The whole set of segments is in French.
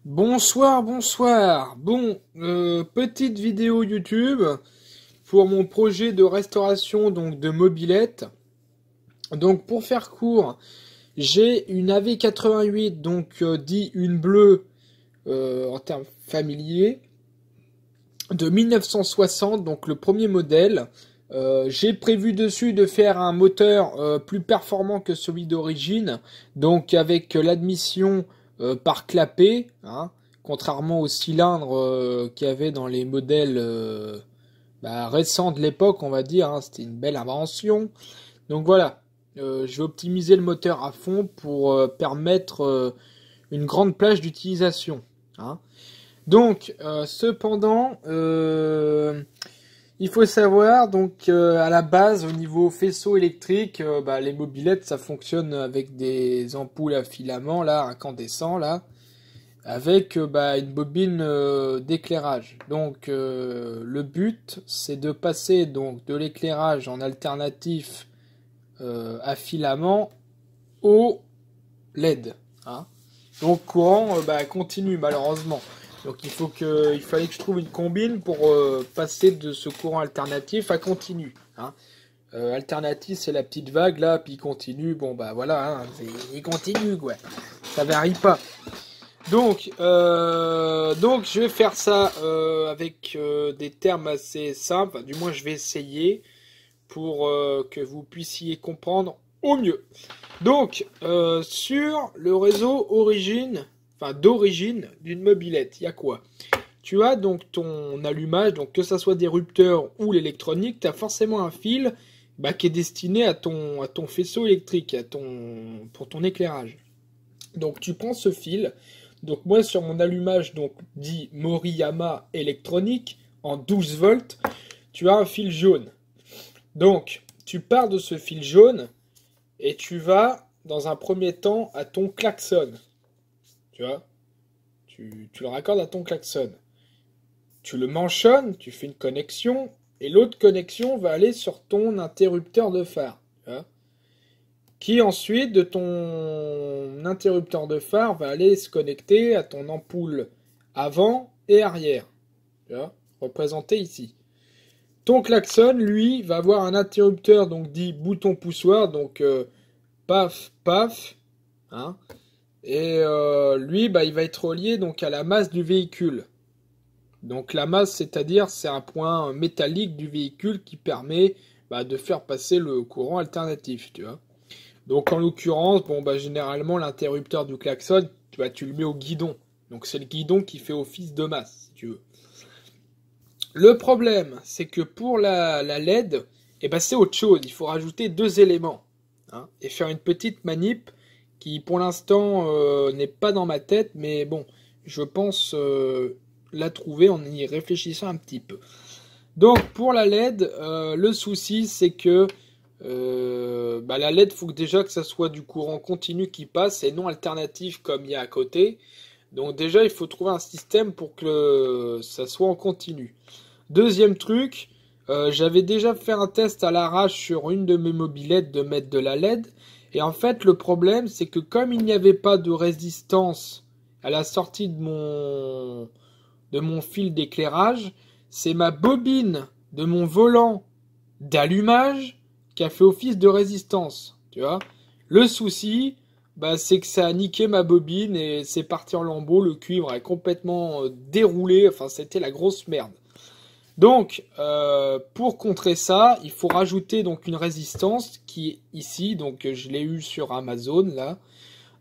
Bonsoir, bonsoir. Petite vidéo YouTube pour mon projet de restauration donc de mobilette. Donc pour faire court, j'ai une AV88 dit une bleue en termes familiers de 1960 donc le premier modèle. J'ai prévu dessus de faire un moteur plus performant que celui d'origine, donc avec l'admission par clapet, hein, contrairement au cylindre qu'il y avait dans les modèles récents de l'époque, on va dire, hein, c'était une belle invention. Donc voilà, je vais optimiser le moteur à fond pour permettre une grande plage d'utilisation. Hein. Donc, cependant, il faut savoir à la base au niveau faisceau électrique, les mobylettes ça fonctionne avec des ampoules à filament là, incandescents là, avec une bobine d'éclairage. Donc le but c'est de passer donc de l'éclairage en alternatif à filament au LED. Hein. Donc courant continu malheureusement. Donc il fallait que je trouve une combine pour passer de ce courant alternatif à continu. Hein. Alternatif c'est la petite vague là, puis continu, voilà, hein, il continue quoi. Ça varie pas. Donc je vais faire ça avec des termes assez simples, enfin, du moins je vais essayer pour que vous puissiez comprendre au mieux. Donc sur le réseau d'origine d'une mobilette, il y a quoi? Tu as donc ton allumage, donc que ça soit des rupteurs ou l'électronique, tu as forcément un fil qui est destiné à ton faisceau électrique, pour ton éclairage. Donc tu prends ce fil, donc moi sur mon allumage dit Moriyama électronique en 12 volts, tu as un fil jaune. Donc tu pars de ce fil jaune et tu vas dans un premier temps à ton klaxon. Tu vois, tu le raccordes à ton klaxon. Tu le manchonnes, tu fais une connexion, et l'autre connexion va aller sur ton interrupteur de phare. Tu vois, qui ensuite, de ton interrupteur de phare, va aller se connecter à ton ampoule avant et arrière. Tu vois, représenté ici. Ton klaxon, lui, va avoir un interrupteur dit bouton poussoir, paf, paf, hein. Et lui, il va être relié à la masse du véhicule. Donc la masse, c'est-à-dire, c'est un point métallique du véhicule qui permet de faire passer le courant alternatif, tu vois. Donc en l'occurrence, généralement l'interrupteur du klaxon, tu le mets au guidon. Donc c'est le guidon qui fait office de masse, si tu veux. Le problème, c'est que pour la LED, c'est autre chose. Il faut rajouter deux éléments, hein, et faire une petite manip qui pour l'instant n'est pas dans ma tête, mais bon, je pense la trouver en y réfléchissant un petit peu. Donc pour la LED, le souci c'est que la LED, faut déjà que ça soit du courant continu qui passe et non alternatif comme il y a à côté. Donc déjà il faut trouver un système pour que ça soit en continu. Deuxième truc, j'avais déjà fait un test à l'arrache sur une de mes mobylettes de mettre de la LED. Et en fait, le problème, c'est que comme il n'y avait pas de résistance à la sortie de mon fil d'éclairage, c'est ma bobine de mon volant d'allumage qui a fait office de résistance. Tu vois ? Le souci, c'est que ça a niqué ma bobine et c'est parti en lambeaux. Le cuivre est complètement déroulé. Enfin, c'était la grosse merde. Donc, pour contrer ça, il faut rajouter une résistance qui est ici. Donc, je l'ai eu sur Amazon là.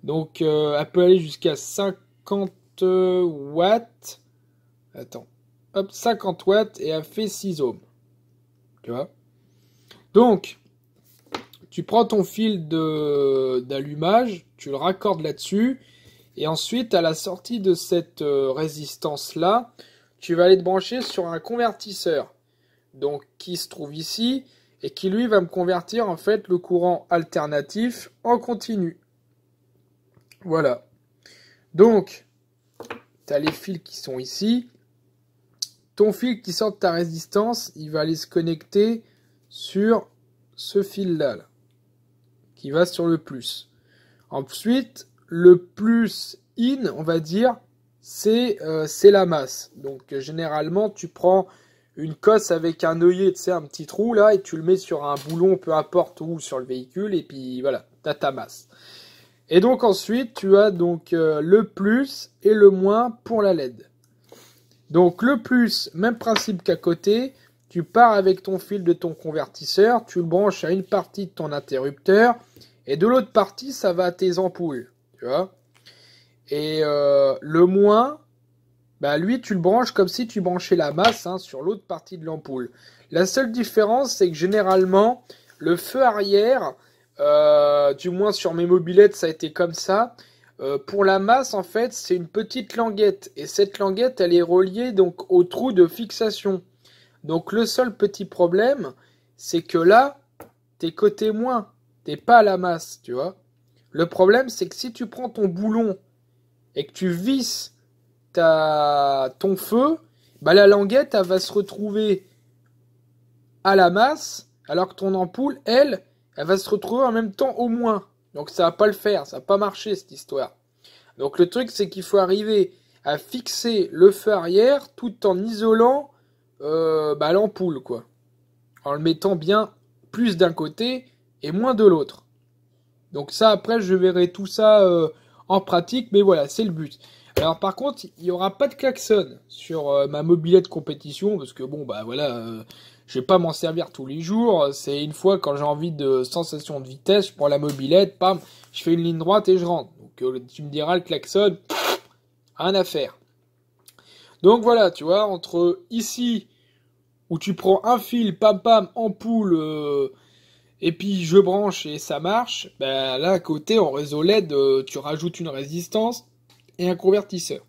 Donc, elle peut aller jusqu'à 50 watts. Attends, hop, 50 watts et elle fait 6 ohms. Tu vois? Donc, tu prends ton fil d'allumage, tu le raccordes là-dessus, et ensuite, à la sortie de cette résistance là, tu vas aller te brancher sur un convertisseur, donc qui se trouve ici, et qui lui va me convertir en fait le courant alternatif en continu. Voilà. Donc, tu as les fils qui sont ici. Ton fil qui sort de ta résistance, il va aller se connecter sur ce fil-là, qui va sur le plus. Ensuite, le plus in, on va dire, c'est la masse. Donc généralement, tu prends une cosse avec un œillet, tu sais, un petit trou là, et tu le mets sur un boulon, peu importe où, sur le véhicule, et puis voilà, t'as ta masse. Et donc ensuite, tu as donc le plus et le moins pour la LED. Donc le plus, même principe qu'à côté, tu pars avec ton fil de ton convertisseur, tu le branches à une partie de ton interrupteur, et de l'autre partie, ça va à tes ampoules, tu vois. Et le moins, bah lui, tu le branches comme si tu branchais la masse hein, sur l'autre partie de l'ampoule. La seule différence, c'est que généralement, le feu arrière, du moins sur mes mobylettes, ça a été comme ça. Pour la masse, en fait, c'est une petite languette. Et cette languette, elle est reliée donc au trou de fixation. Donc le seul petit problème, c'est que là, t'es côté moins. T'es pas à la masse, tu vois. Le problème, c'est que si tu prends ton boulon et que tu visses ton feu, bah la languette, elle va se retrouver à la masse, alors que ton ampoule, elle va se retrouver en même temps au moins. Donc ça va pas le faire, ça va pas marcher cette histoire. Donc le truc, c'est qu'il faut arriver à fixer le feu arrière tout en isolant l'ampoule, quoi. En le mettant bien plus d'un côté et moins de l'autre. Donc ça, après, je verrai tout ça en pratique, mais voilà, c'est le but. Alors par contre, il n'y aura pas de klaxon sur ma mobylette compétition, parce que bon, bah voilà, je vais pas m'en servir tous les jours. C'est une fois quand j'ai envie de sensation de vitesse, je prends la mobylette, pam, je fais une ligne droite et je rentre. Donc tu me diras, le klaxon, rien à faire. Donc voilà, tu vois, entre ici, où tu prends un fil, pam pam, ampoule, et puis je branche et ça marche, ben là à côté en réseau LED, tu rajoutes une résistance et un convertisseur.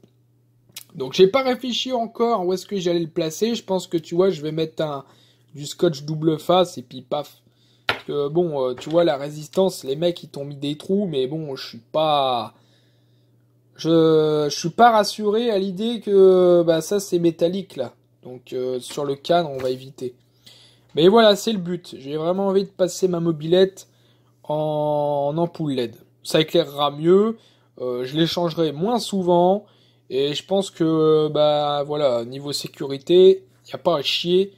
Donc j'ai pas réfléchi encore où est-ce que j'allais le placer. Je pense que tu vois, je vais mettre du scotch double face et puis paf. Parce que bon, tu vois la résistance, les mecs ils t'ont mis des trous, mais bon, je suis pas rassuré à l'idée que bah ça c'est métallique là. Donc sur le cadre, on va éviter. Mais voilà, c'est le but. J'ai vraiment envie de passer ma mobylette en ampoule LED. Ça éclairera mieux, je les changerai moins souvent, et je pense que, bah voilà, niveau sécurité, y a pas à chier,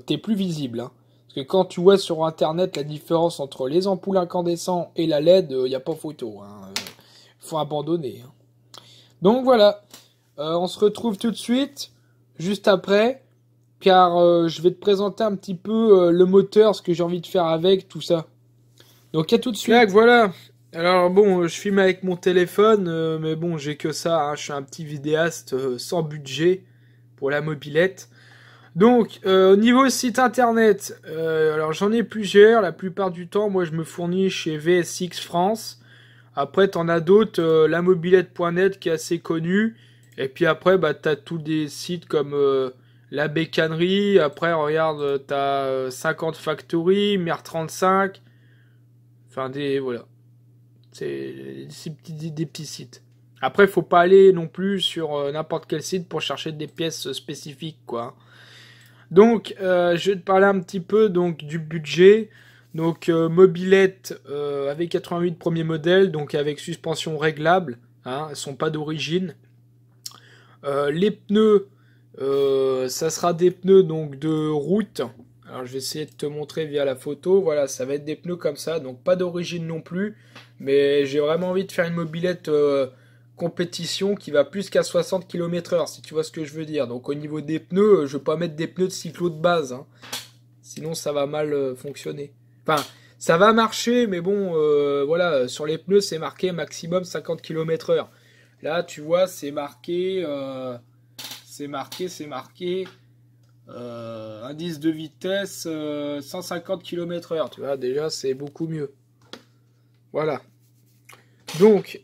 t'es plus visible. Hein. Parce que quand tu vois sur internet la différence entre les ampoules incandescents et la LED, y a pas photo. Hein. Faut abandonner. Hein. Donc voilà, on se retrouve tout de suite, juste après. Car je vais te présenter un petit peu le moteur, ce que j'ai envie de faire avec, tout ça. Donc à tout de suite. Clac, voilà. Alors bon, je filme avec mon téléphone, mais bon, j'ai que ça. Hein. Je suis un petit vidéaste sans budget pour la mobylette. Donc, au niveau site internet, alors j'en ai plusieurs. La plupart du temps, moi, je me fournis chez VSX France. Après, t'en as d'autres, lamobylette.net qui est assez connu. Et puis après, bah, t'as tous des sites comme La Bécannerie. Après, regarde, t'as 50 Factory, Mer35. Enfin, voilà. C'est des petits sites. Après, faut pas aller non plus sur n'importe quel site pour chercher des pièces spécifiques, quoi. Donc, je vais te parler un petit peu donc du budget. Donc, mobylette avec 88 premier modèle, donc avec suspension réglable. Hein, elles sont pas d'origine. Les pneus, ça sera des pneus donc de route. Alors je vais essayer de te montrer via la photo. Voilà, ça va être des pneus comme ça, donc pas d'origine non plus. Mais j'ai vraiment envie de faire une mobylette compétition qui va plus qu'à 60 km/h, si tu vois ce que je veux dire. Donc au niveau des pneus, je vais pas mettre des pneus de cyclo de base. Hein. Sinon ça va mal fonctionner. Enfin, ça va marcher, mais bon, voilà, sur les pneus c'est marqué maximum 50 km/h. Là, tu vois, c'est marqué... indice de vitesse 150 km/h, tu vois, déjà c'est beaucoup mieux. Voilà. Donc,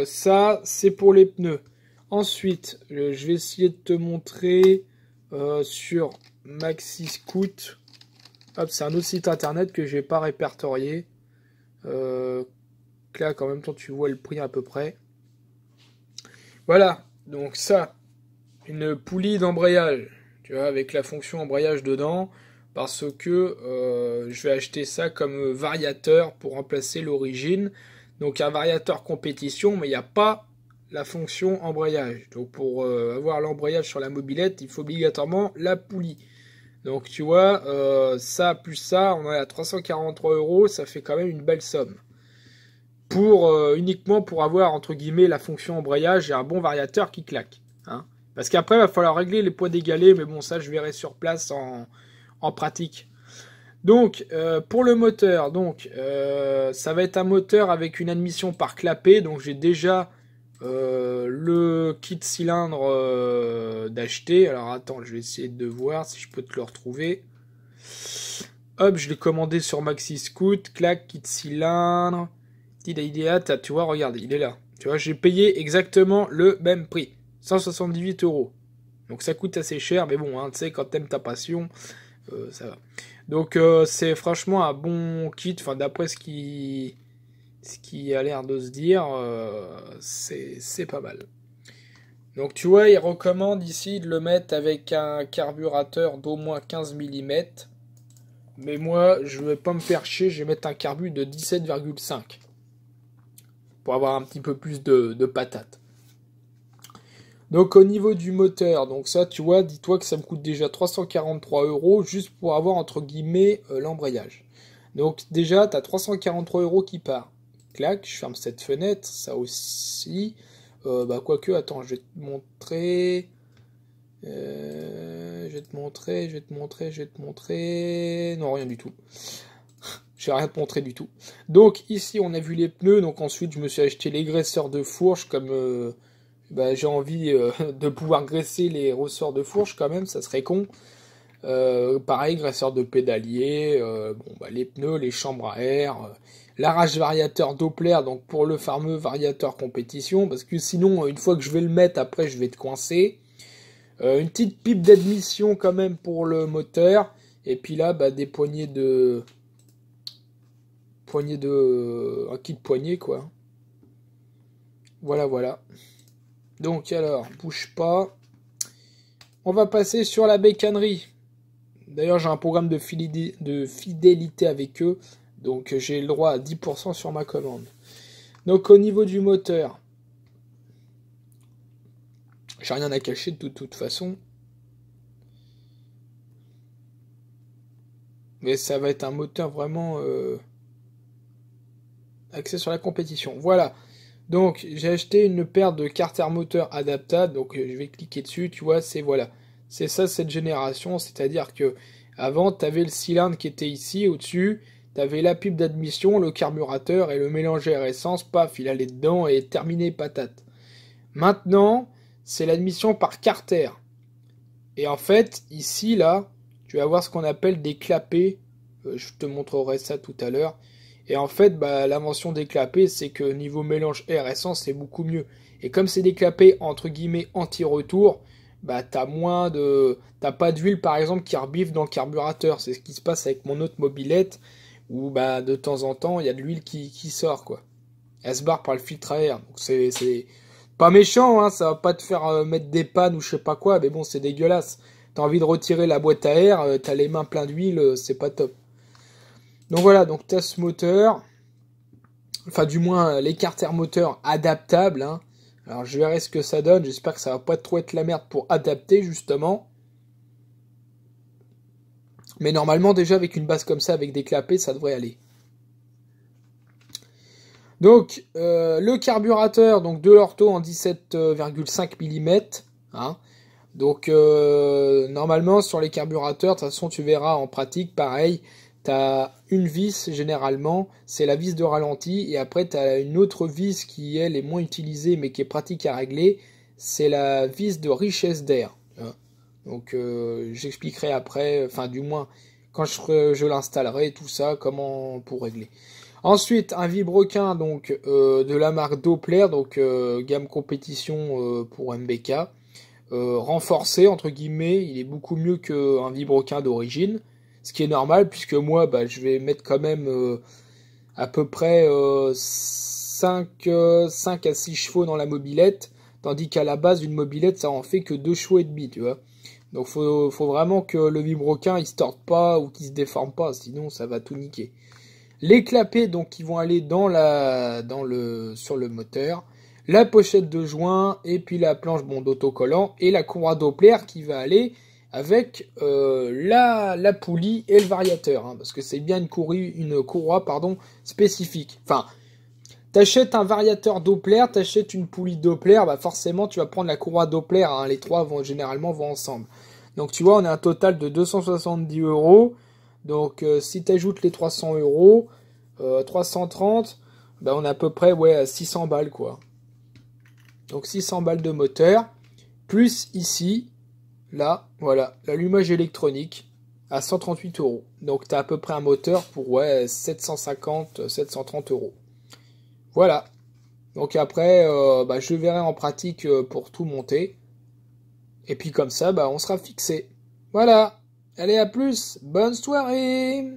ça c'est pour les pneus. Ensuite, je vais essayer de te montrer sur Maxi Scoot. Hop, c'est un autre site internet que je n'ai pas répertorié. Là, en même temps, tu vois le prix à peu près. Voilà, donc ça, une poulie d'embrayage. Tu vois, avec la fonction embrayage dedans, parce que je vais acheter ça comme variateur pour remplacer l'origine. Donc un variateur compétition, mais il n'y a pas la fonction embrayage. Donc pour avoir l'embrayage sur la mobilette, il faut obligatoirement la poulie. Donc tu vois, ça plus ça, on est à 343 €, ça fait quand même une belle somme. Uniquement pour avoir, entre guillemets, la fonction embrayage et un bon variateur qui claque. Hein. Parce qu'après, il va falloir régler les poids d'égalé, mais bon, ça je verrai sur place en pratique. Donc, pour le moteur, donc ça va être un moteur avec une admission par clapet, donc j'ai déjà le kit cylindre d'acheter. Alors attends, je vais essayer de voir si je peux te le retrouver. Hop, je l'ai commandé sur Maxi Scoot, clac, kit cylindre. Idea, tu vois, regarde, il est là. Tu vois, j'ai payé exactement le même prix, 178 €. Donc ça coûte assez cher, mais bon, hein, tu sais, quand t'aimes ta passion, ça va. Donc c'est franchement un bon kit, enfin d'après ce qui a l'air de se dire, c'est pas mal. Donc tu vois, il recommande ici de le mettre avec un carburateur d'au moins 15 mm. Mais moi, je vais pas me faire chier, je vais mettre un carbu de 17,5. Pour avoir un petit peu plus de patate. Donc au niveau du moteur, donc ça tu vois, dis-toi que ça me coûte déjà 343 € juste pour avoir entre guillemets l'embrayage. Donc déjà tu as 343 € qui part. Clac, je ferme cette fenêtre, ça aussi. Quoique, attends, je vais te montrer. Je vais te montrer. Non, rien du tout. J'ai rien te montré du tout. Donc ici on a vu les pneus, donc ensuite je me suis acheté les graisseurs de fourche comme j'ai envie de pouvoir graisser les ressorts de fourche quand même, ça serait con. Pareil, graisseur de pédalier, les pneus, les chambres à air, l'arrache variateur Doppler, donc pour le fameux variateur compétition, parce que sinon une fois que je vais le mettre après je vais te coincer. Une petite pipe d'admission quand même pour le moteur, et puis là des poignées de un kit poignée quoi. Voilà. Donc alors, bouge pas. On va passer sur la bécannerie. D'ailleurs, j'ai un programme de fidélité avec eux, donc j'ai le droit à 10% sur ma commande. Donc au niveau du moteur, j'ai rien à cacher de toute façon. Mais ça va être un moteur vraiment axé sur la compétition. Voilà. Donc j'ai acheté une paire de carters moteur adaptables. Donc je vais cliquer dessus. Tu vois, c'est ça cette génération. C'est-à-dire que avant, tu avais le cylindre qui était ici au-dessus. Tu avais la pipe d'admission, le carburateur et le mélange air essence. Paf, il allait dedans et terminé patate. Maintenant, c'est l'admission par carter. Et en fait, ici, là, tu vas voir ce qu'on appelle des clapets. Je te montrerai ça tout à l'heure. Et en fait, l'invention des clapets, c'est que niveau mélange air essence, c'est beaucoup mieux. Et comme c'est des clapets entre guillemets anti-retour, t'as pas d'huile par exemple qui rebiffe dans le carburateur. C'est ce qui se passe avec mon autre mobilette où de temps en temps il y a de l'huile qui sort quoi. Elle se barre par le filtre à air. Donc c'est pas méchant, hein, ça va pas te faire mettre des pannes ou je sais pas quoi, mais bon c'est dégueulasse. T'as envie de retirer la boîte à air, t'as les mains pleines d'huile, c'est pas top. Donc voilà, donc tu as ce moteur, enfin du moins les carters moteurs adaptables. Hein. Alors je verrai ce que ça donne, j'espère que ça va pas trop être la merde pour adapter justement. Mais normalement déjà avec une base comme ça, avec des clapets, ça devrait aller. Donc le carburateur donc de l'ortho en 17,5 mm. Hein. Donc normalement sur les carburateurs, de toute façon tu verras en pratique pareil. T'as une vis généralement, c'est la vis de ralenti, et après t'as une autre vis qui elle est moins utilisée mais qui est pratique à régler, c'est la vis de richesse d'air. Donc j'expliquerai après, enfin du moins quand je l'installerai tout ça, comment pour régler. Ensuite un vibroquin donc de la marque Doppler, donc gamme compétition pour MBK, renforcé entre guillemets, il est beaucoup mieux qu'un vibroquin d'origine. Ce qui est normal, puisque moi, je vais mettre quand même à peu près 5 à 6 chevaux dans la mobilette, tandis qu'à la base, une mobilette, ça en fait que 2 chevaux et demi, tu vois. Donc, faut vraiment que le vibroquin, il se torde pas ou qu'il se déforme pas, sinon ça va tout niquer. Les clapets, donc, qui vont aller sur le moteur. la pochette de joint, et puis la planche bon, d'autocollant, et la courroie Doppler qui va aller avec la poulie et le variateur, hein, parce que c'est bien une courroie spécifique. Enfin, t'achètes un variateur Doppler, t'achètes une poulie Doppler, bah forcément tu vas prendre la courroie Doppler, hein, les trois généralement vont ensemble. Donc tu vois, on a un total de 270 euros. Donc si tu ajoutes les 300 euros, 330, bah, on a à peu près ouais, 600 balles quoi. Donc 600 balles de moteur, plus ici, là, voilà, l'allumage électronique à 138 euros. Donc tu as à peu près un moteur pour ouais, 750, 730 euros. Voilà. Donc après, bah, je verrai en pratique pour tout monter. Et puis comme ça, bah, on sera fixé. Voilà. Allez, à plus. Bonne soirée.